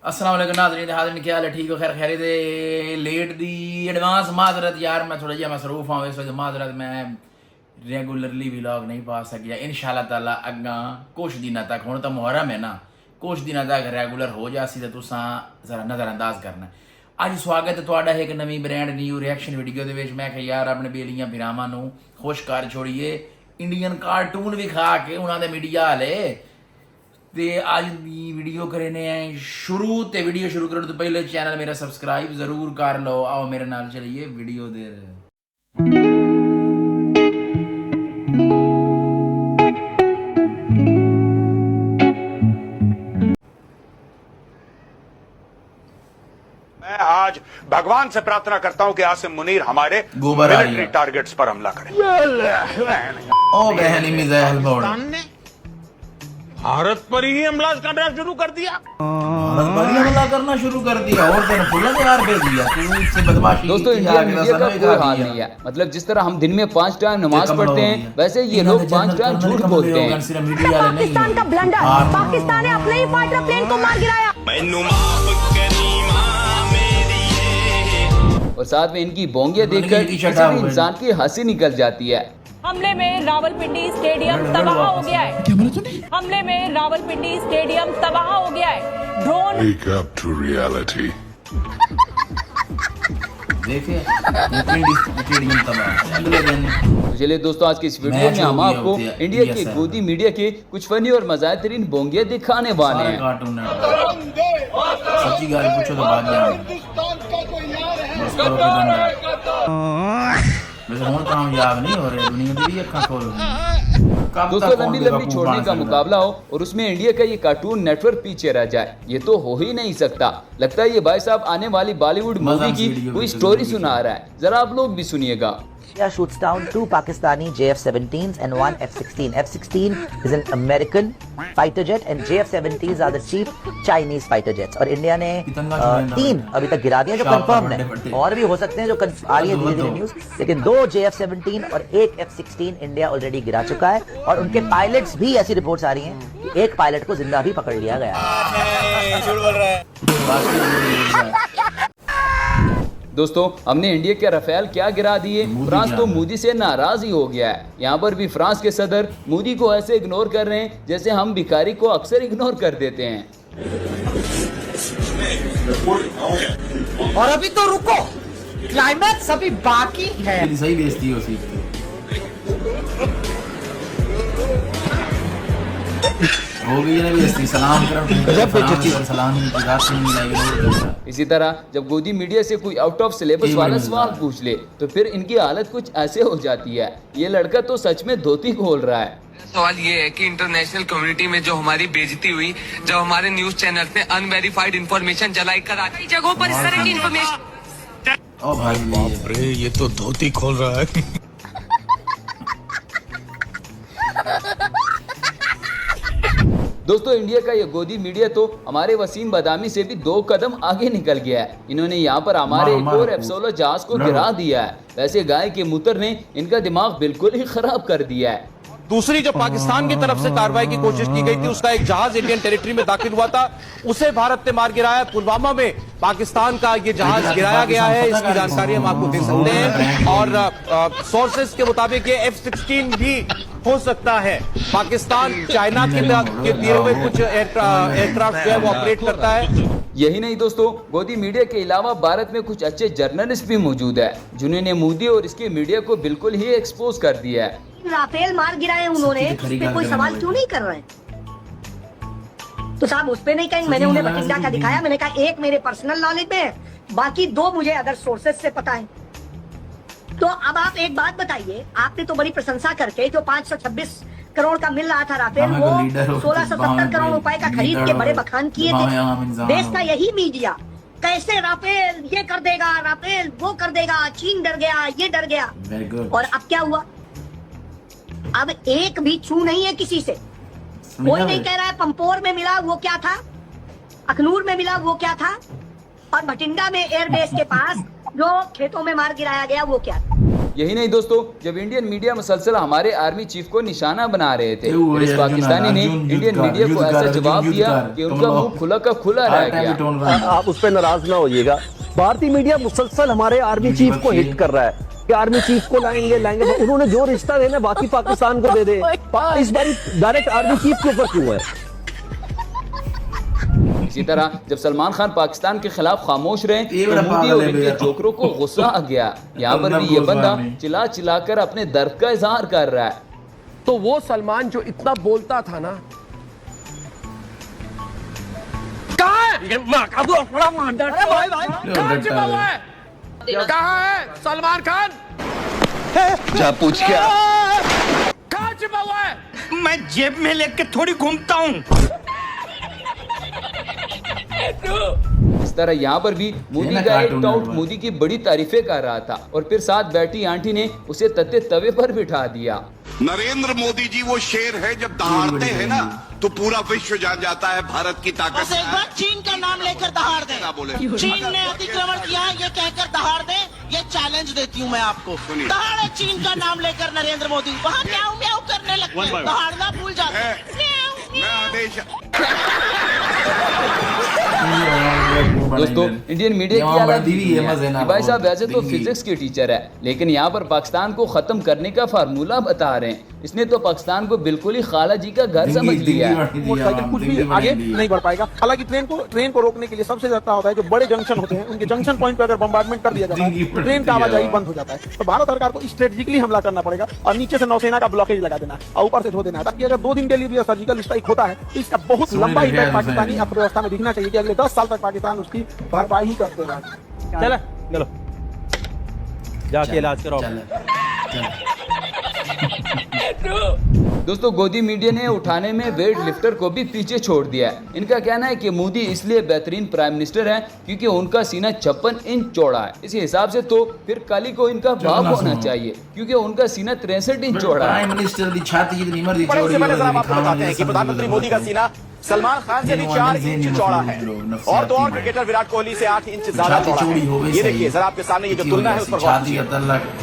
अस्सलाम वालेकुम नाज़रीन हाज़रीन, क्या हाल है? ठीक हो? खैर खैरियत है? लेट दी एडवांस माजरत यार, मैं थोड़ा जिहा मसरूफ हूँ इस वजह माजरत, मैं रेगुलरली व्लॉग नहीं पा सकिया। इंशाअल्लाह ताला अग्गा कुछ दिनों तक, हुण तो मुहर्रम है ना, कुछ दिनों तक रेगुलर हो जासी तो तुसां जरा नज़रअंदाज करना। अज स्वागत है तुहाडा एक नवी ब्रांड न्यू रिएक्शन वीडियो दे विच। मैं कहा यार अपने बेलियां बिरावां नूं खुश कर छोड़िए, इंडियन कार्टून विखा के उन्हां दे मीडिया वाले ते अज दी वीडियो करने हैं शुरू। ते वीडियो शुरू करने तो पहले चैनल मेरा सब्सक्राइब जरूर कर लो। आओ मेरे नाल चलिए वीडियो दे। मैं आज भगवान से प्रार्थना करता हूं कि आसिम मुनीर हमारे मिलिट्री टारगेट्स पर हमला करें। ओ बहनी मिज़ाइल बोल भारत पर ही हमला करना शुरू कर दिया। भारत पर ही हमला करना शुरू कर दिया और तेरे फुल्ला यार भेज दिया तू इससे बदमाशी। दोस्तों इंडिया मीडिया का कोई हाल नहीं है। मतलब जिस तरह हम दिन में 5 टाइम नमाज पढ़ते हैं, वैसे ये लोग 5 टाइम झूठ बोलते हैं। पाकिस्तान का ब्लंडर, पाकिस्तान ने अपने ही फाइटर प्लेन को मार गिराया। और साथ में इनकी बोंगियां देखकर किसी भी इंसान की हंसी निकल जाती है। हमले में रावलपिंडी स्टेडियम तबाह हो गया है। क्या बोला तूने? हमले में रावलपिंडी स्टेडियम तबाह हो गया है। Drone Wake up to reality. देखिए स्टेडियम तबाह अगले दिन। चलिए दोस्तों, आज की इस वीडियो में हम आपको इंडिया के गोदी मीडिया के कुछ फनी और मज़ेदार बोंगियां दिखाने वाले हैं। कार्टून सच्ची गाली पूछो तो बात जाएंगे। कामयाब नहीं हो रहे, दुनिया की भी अक्खां खोल रही। दोस्तों लंबी लंबी छोड़ने का मुकाबला हो और उसमें इंडिया का ये कार्टून नेटवर्क पीछे रह जाए, ये तो हो ही नहीं सकता। लगता है ये भाई साहब आने वाली बॉलीवुड मूवी की कोई स्टोरी सुना रहा है। जरा आप लोग भी सुनिएगा। Russia shoots down 2 Pakistani JF-17s and 1 F-16. F-16 is an American fighter jet and JF-17s are the cheap Chinese fighter jets. और इंडिया ने 3 अभी तक गिरा दिए जो कंफर्म है, और भी हो सकते हैं जो आ रही है धीरे धीरे न्यूज। लेकिन 2 JF-17 और 1 F-16 इंडिया ऑलरेडी गिरा चुका है और उनके पायलट्स भी ऐसी रिपोर्ट्स आ रही हैं कि एक पायलट को जिंदा भी पकड़ लिया गया है। दोस्तों हमने इंडिया के राफेल क्या गिरा दिए। फ्रांस तो मोदी से नाराज ही हो गया है। यहाँ पर भी फ्रांस के सदर मोदी को ऐसे इग्नोर कर रहे हैं जैसे हम भिखारी को अक्सर इग्नोर कर देते हैं। और अभी तो रुको, क्लाइमैक्स अभी बाकी है। सही बेइज्जती हो सी हो गई है बेइज्जती। सलाम करो सलाम इसी तरह जब गोदी मीडिया से कोई आउट ऑफ सिलेबस वाला सवाल पूछ ले तो फिर इनकी हालत कुछ ऐसे हो जाती है। ये लड़का तो सच में धोती खोल रहा है। सवाल ये है कि इंटरनेशनल कम्युनिटी में जो हमारी बेइज्जती हुई जब हमारे न्यूज चैनल ने अनवेरिफाइड इंफॉर्मेशन चलाई कर कई जगहों पर इस तरह की इंफॉर्मेशन। ओ भाई बाप रे, ये तो धोती खोल रहा है। दोस्तों इंडिया का ये गोदी मीडिया तो हमारे वसीम बदामी से भी 2 कदम आगे निकल गया है। इन्होंने यहाँ पर हमारे एक और F-16 जहाज को गिरा दिया है। वैसे गाय के मूत्र ने इनका दिमाग बिल्कुल ही खराब कर दिया है। दूसरी जो पाकिस्तान की तरफ से कार्रवाई की कोशिश की गई थी, उसका एक जहाज इंडियन टेरिटरी में दाखिल हुआ था, उसे भारत ने मार गिराया। पुलवामा में पाकिस्तान का ये जहाज गिराया गया है, इसकी जानकारी हम आपको दे सकते हैं। और सोर्सेस के मुताबिक ये F-16 भी हो सकता है। पाकिस्तान चाइना के दिए हुए कुछ एयरक्राफ्ट जो है वो ऑपरेट करता है। यही नहीं दोस्तों, गोदी मीडिया के अलावा भारत में कुछ अच्छे जर्नलिस्ट भी मौजूद है जिन्होंने मोदी और इसके मीडिया को बिल्कुल ही एक्सपोज कर दिया है। राफेल मार गिराए उन्होंने, उस पे कोई सवाल क्यों नहीं कर रहे हैं? तो साहब उस पे नहीं कहेंगे। मैंने उन्हें बठिंडा का दिखाया, मैंने कहा एक मेरे पर्सनल नॉलेज में है, बाकी 2 मुझे अदर सोर्सेज से पता है। तो अब आप एक बात बताइए, आपने तो बड़ी प्रशंसा करके जो 526 करोड़ का मिल रहा था राफेल, वो 1670 करोड़ रुपए का खरीद के बड़े बखान किए थे। देश का यही मीडिया कैसे राफेल ये कर देगा, राफेल वो कर देगा, चीन डर गया, ये डर गया। और अब क्या हुआ? अब एक भी छू नहीं है किसी से। कोई नहीं कह रहा है पंपोर में मिला वो क्या था, अखनूर में मिला वो क्या था, और भटिंडा में एयरबेस के पास जो खेतों में मार गिराया गया वो क्या था। यही नहीं दोस्तों, जब इंडियन मीडिया मुसलसल हमारे आर्मी चीफ को निशाना बना रहे थे, इस पाकिस्तानी ने इंडियन मीडिया को ऐसा जवाब दिया कि उनका मुंह खुला का खुला रह गया। आप उस पर नाराज ना होइएगा, भारतीय मीडिया मुसलसल हमारे आर्मी चीफ को हिट कर रहा है कि आर्मी चीफ को लाएंगे, तो उन्होंने जो रिश्ता देना बाकी पाकिस्तान को दे दे। इस बार डायरेक्ट आर्मी चीफ के ऊपर क्यों है? इसी तरह जब सलमान खान पाकिस्तान के खिलाफ खामोश रहे तो मोदी और इनके जोकरों को गुस्सा आ गया। यहाँ पर भी ये बंदा चिल्ला चिल्ला कर अपने दर्द का इजहार कर रहा है। तो वो सलमान जो इतना बोलता था ना, कहाँ है सलमान खान? जा पूछ क्या? कहाँ छिपा हुआ है? मैं जेब में लेके थोड़ी घूमता हूँ। इस तरह यहाँ पर भी मोदी का एक टाउट मोदी की बड़ी तारीफें कर रहा था और फिर साथ बैठी आंटी ने उसे तत्ते तवे पर बिठा दिया। नरेंद्र मोदी जी वो शेर है, जब दहाड़ते हैं ना तो पूरा विश्व जान जाता है भारत की ताकत। बस एक बार चीन का नाम लेकर दहाड़ दे। चीन ने अतिक्रमण किया है ये कहकर दहाड़ दे, ये चैलेंज देती हूँ मैं आपको। दहाड़े चीन का नाम लेकर नरेंद्र मोदी, वहाँ म्याऊं म्याऊं करने लगते हैं, दहाड़ना भूल जाते हैं। दोस्तों इंडियन मीडिया की अलग है। भाई साहब वैसे तो फिजिक्स के टीचर है, लेकिन यहाँ पर पाकिस्तान को खत्म करने का फार्मूला बता रहे हैं। इसने तो पाकिस्तान को बिल्कुल ही खाला जी का घर समझ लिया है। मोटरसाइकिल कुछ भी आगे नहीं बढ़ पाएगा। हालांकि ट्रेन को रोकने के लिए सबसे ज्यादा होता है जो बड़े जंक्शन होते हैं, उनके जंक्शन पॉइंट पर अगर बम्बार्डमेंट कर दिया जाता है तो ट्रेन का आवाजाही बंद हो जाता है। तो भारत सरकार को स्ट्रेटेजिकली हमला करना पड़ेगा और नीचे से नौसेना का ब्लॉकेज लगा देना और ऊपर से धो देना है, ताकि अगर 2 दिन के लिए भी सर्जिकल स्ट्राइक होता है तो इसका बहुत लंबा इफेक्ट पाकिस्तानी अर्थव्यवस्था में दिखना चाहिए कि अगले 10 साल तक पाकिस्तान उसकी भरपाई करते रहे। चलो जाके इलाज कराओ। दोस्तों गोदी मीडिया ने उठाने में वेट लिफ्टर को भी पीछे छोड़ दिया है। इनका कहना है कि मोदी इसलिए बेहतरीन प्राइम मिनिस्टर हैं क्योंकि उनका सीना 56 इंच चौड़ा है। इस हिसाब से तो फिर काली को इनका बाप होना चाहिए क्योंकि उनका सीना 63 इंच चौड़ा है। प्राइम मिनिस्टर की छाती जितनी मर्जी चौड़ी है कि प्रधानमंत्री मोदी का सीना सलमान खान से भी 4 इंच चौड़ा है और तो और क्रिकेटर विराट कोहली से 8 इंच ज्यादा चौड़ा है। ये देखिए सर आपके सामने ये जो तुलना है उस पर गौर कीजिए।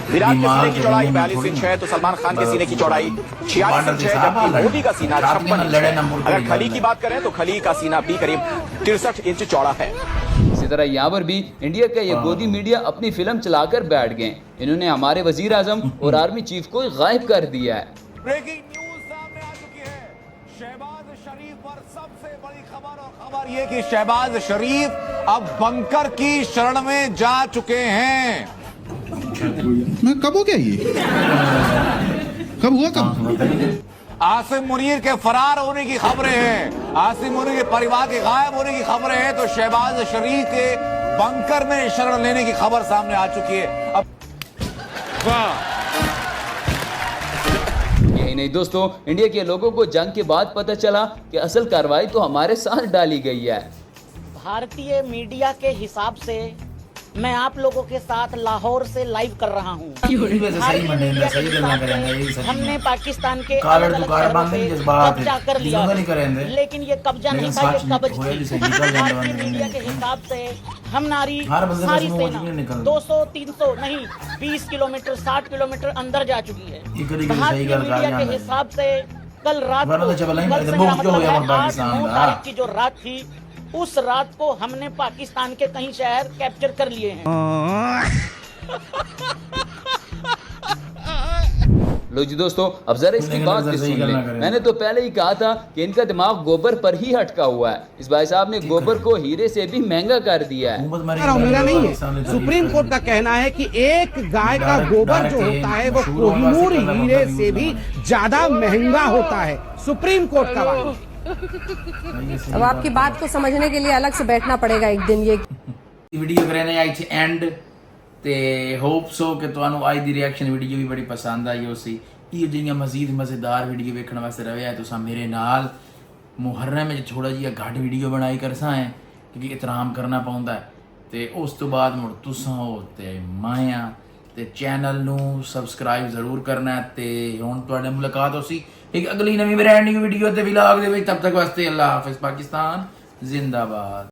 विराट के सीने की चौड़ाई 42 इंच है तो सलमान खान के सीने की चौड़ाई 46 इंच है, जबकि मोदी का सीना 56 इंच है। अगर खली की बात करें तो खली का सीना भी करीब 63 इंच चौड़ा है। इसी तरह यहाँ पर भी इंडिया का ये गोदी मीडिया अपनी फिल्म चलाकर बैठ गए। इन्होंने हमारे वजीर आजम और आर्मी चीफ को गायब कर दिया है। ब्रेकिंग न्यूज सामने आ चुकी है। शहबाज शरीफ पर सबसे बड़ी खबर और खबर ये कि शहबाज शरीफ अब बंकर की शरण में जा चुके हैं। कब हो गया ये? कब हुआ कब? आसिम मुनीर के फरार होने की खबरें हैं, आसिम मुनीर के परिवार के गायब होने की खबरें हैं, तो शहबाज शरीफ के बंकर में शरण लेने की खबर सामने आ चुकी है। अब यही नहीं दोस्तों, इंडिया के लोगों को जंग के बाद पता चला कि असल कार्रवाई तो हमारे साथ डाली गई है। भारतीय मीडिया के हिसाब से मैं आप लोगों के साथ लाहौर से लाइव कर रहा हूँ। हमने पाकिस्तान के कब्जा कर लिया, लेकिन ये कब्जा नहीं था, ये कब्ज थी। भारतीय मीडिया के हिसाब से हम सारी सेना 200, 300 नहीं 20 किलोमीटर 60 किलोमीटर अंदर जा चुकी है। भारतीय मीडिया के हिसाब से कल रात को 8-9 तारीख की जो रात थी, उस रात को हमने पाकिस्तान के कई शहर कैप्चर कर लिए हैं। लो जी दोस्तों, अब जरा इसकी बात भी सुन लें। मैंने तो पहले ही कहा था कि इनका दिमाग गोबर पर ही हटका हुआ है। इस भाई साहब ने गोबर को हीरे से भी महंगा कर दिया है। मेरा नहीं है, सुप्रीम कोर्ट का कहना है कि एक गाय का गोबर जो होता है वो कोहिनूर हीरे से भी ज्यादा महंगा होता है। सुप्रीम कोर्ट का बात। अब आपकी बात को समझने के लिए अलग से बैठना पड़ेगा एक दिन। ये वीडियो करने आई थी एंड ते होप सो कि ਤੁਹਾਨੂੰ ਅੱਜ ਦੀ ਰਿਐਕਸ਼ਨ ਵੀਡੀਓ ਵੀ ਬੜੀ ਪਸੰਦ ਆਈ ਹੋਸੀ। ਇਹ ਜਿਹੜੀਆਂ ਮਜ਼ੀਦ ਮਜ਼ੇਦਾਰ ਵੀਡੀਓ ਵੇਖਣ ਵਾਸਤੇ ਰਵਿਆ ਤੁਸੀਂ ਮੇਰੇ ਨਾਲ ਮੁਹर्रम ਵਿੱਚ ਥੋੜਾ ਜਿਹਾ ਘੱਟ ਵੀਡੀਓ ਬਣਾਈ ਕਰਸਾਂ ਹੈ ਕਿਉਂਕਿ ਇਤਰਾਮ ਕਰਨਾ ਪੈਂਦਾ ਹੈ ਤੇ ਉਸ ਤੋਂ ਬਾਅਦ ਮੁੜ ਤੁਸੀਂ ਹੋ ਤੇ ਮਾਇਆ ਤੇ ਚੈਨਲ ਨੂੰ ਸਬਸਕ੍ਰਾਈਬ ਜ਼ਰੂਰ ਕਰਨਾ ਤੇ ਹੁਣ ਤੁਹਾਡੇ ਮੁਲਾਕਾਤ ਹੋਸੀ एक अगली नवी ब्रांड न्यू वीडियो ते व्लॉग दे विच। तब तक वास्ते अल्लाह हाफिज। पाकिस्तान जिंदाबाद।